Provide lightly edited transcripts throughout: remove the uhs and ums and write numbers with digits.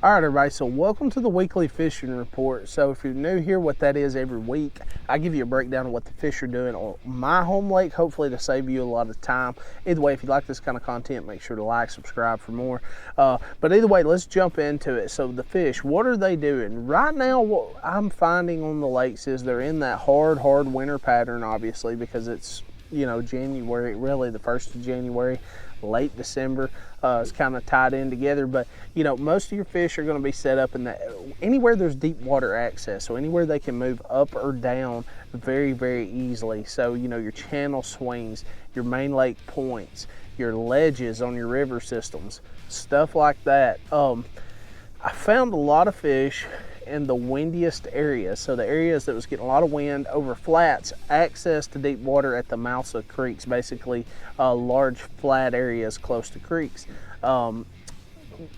All right, everybody, so welcome to the weekly fishing report. So if you're new here, what that is, every week I give you a breakdown of what the fish are doing on my home lake, hopefully to save you a lot of time. Either way, if you like this kind of content, make sure to like, subscribe for more. But either way, let's jump into it. So the fish, what are they doing? Right now, what I'm finding on the lakes is they're in that hard winter pattern, obviously, because it's, you know, January, really the 1st of January, late December. It's kind of tied in together, but you know, most of your fish are going to be set up in that anywhere there's deep water access, so anywhere they can move up or down very easily. So you know, your channel swings, your main lake points, your ledges on your river systems, stuff like that. I found a lot of fish in the windiest areas, so the areas that was getting a lot of wind over flats, access to deep water at the mouths of creeks, basically large flat areas close to creeks.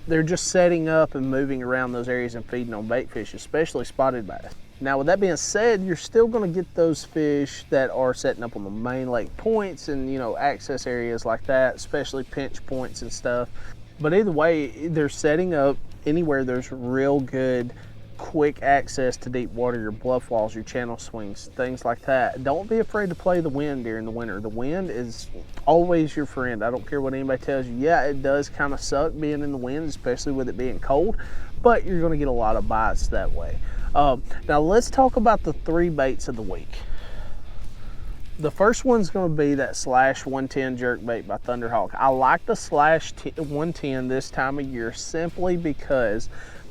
They're just setting up and moving around those areas and feeding on bait fish, especially spotted bass. Now with that being said, you're still going to get those fish that are setting up on the main lake points and, you know, access areas like that, especially pinch points and stuff. But either way, they're setting up anywhere there's real good quick access to deep water, your bluff walls, your channel swings, things like that. Don't be afraid to play the wind during the winter. The wind is always your friend. I don't care what anybody tells you. Yeah, it does kind of suck being in the wind, especially with it being cold, but you're going to get a lot of bites that way. Now let's talk about the 3 baits of the week. The first one's going to be that Slash 110 jerkbait by Thunderhawk. I like the Slash 110 this time of year simply because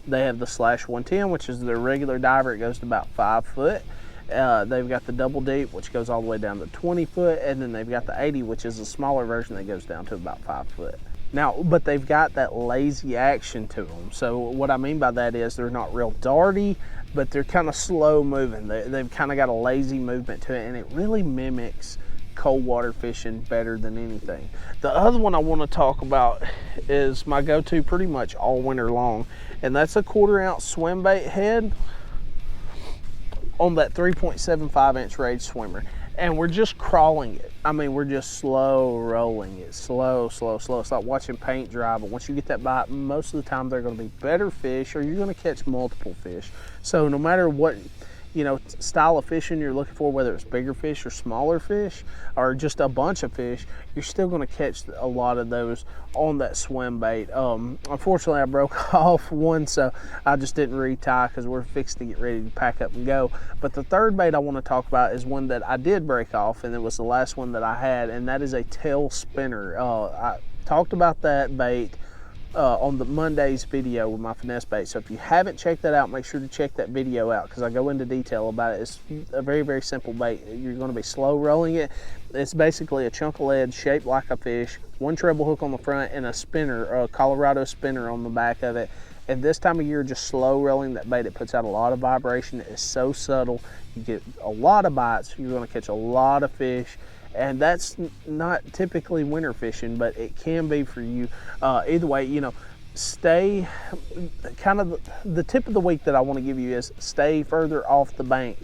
they have the Slash 110, which is their regular diver. It goes to about 5 foot. They've got the double deep, which goes all the way down to 20 foot, and then they've got the 80, which is a smaller version that goes down to about 5 foot. Now, but they've got that lazy action to them. So what I mean by that is they're not real darty, but they're kind of slow moving. They've kind of got a lazy movement to it, and it really mimics cold water fishing better than anything. The other one I want to talk about is my go-to pretty much all winter long, and that's a 1/4 ounce swim bait head on that 3.75 inch Rage swimmer. And we're just crawling it. I mean, we're just slow rolling it, slow. It's like watching paint dry, but once you get that bite, most of the time they're gonna be better fish, or you're gonna catch multiple fish. So no matter what, you know, style of fishing you're looking for, whether it's bigger fish or smaller fish or just a bunch of fish, you're still going to catch a lot of those on that swim bait. Unfortunately, I broke off one, so I just didn't retie because we're fixed to get ready to pack up and go. But the third bait I want to talk about is one that I did break off, and it was the last one that I had, and that is a tail spinner. I talked about that bait on the Monday's video with my finesse bait. So if you haven't checked that out, make sure to check that video out because I go into detail about it. It's a very simple bait. You're going to be slow rolling it. It's basically a chunk of lead shaped like a fish, one treble hook on the front, and a spinner, a Colorado spinner on the back of it. And this time of year, just slow rolling that bait, it puts out a lot of vibration. It's so subtle. You get a lot of bites. You're going to catch a lot of fish. And that's not typically winter fishing, but it can be for you. Either way, you know, stay kind of the tip of the week that I want to give you is stay further off the bank.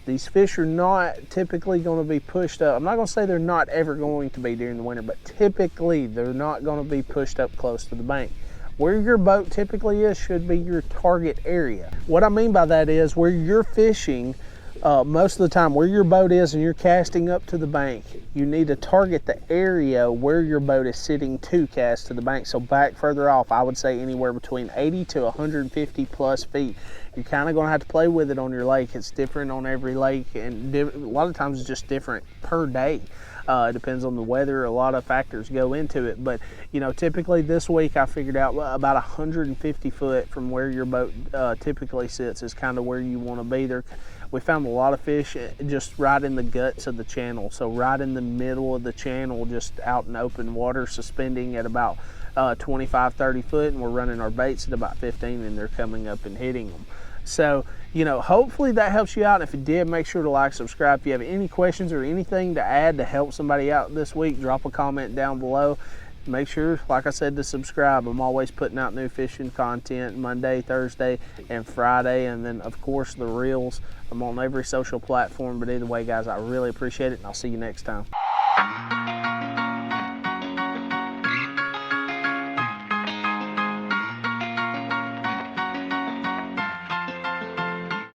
These fish are not typically going to be pushed up. I'm not going to say they're not ever going to be during the winter, but typically they're not going to be pushed up close to the bank. Where your boat typically is should be your target area. What I mean by that is where you're fishing, most of the time where your boat is and you're casting up to the bank, you need to target the area where your boat is sitting to cast to the bank. So back further off, I would say anywhere between 80 to 150 plus feet. You're kind of going to have to play with it on your lake. It's different on every lake, and a lot of times it's just different per day. It depends on the weather. A lot of factors go into it, but you know, typically this week I figured out about 150 foot from where your boat typically sits is kind of where you want to be there. We found a lot of fish just right in the guts of the channel, so right in the middle of the channel, just out in open water, suspending at about 25-30 foot, and we're running our baits at about 15, and they're coming up and hitting them. So, you know, hopefully that helps you out. If it did, make sure to like, subscribe. If you have any questions or anything to add to help somebody out this week, drop a comment down below. Make sure, like I said, to subscribe. I'm always putting out new fishing content Monday, Thursday, and Friday. And then, of course, the reels. I'm on every social platform. But either way, guys, I really appreciate it, and I'll see you next time.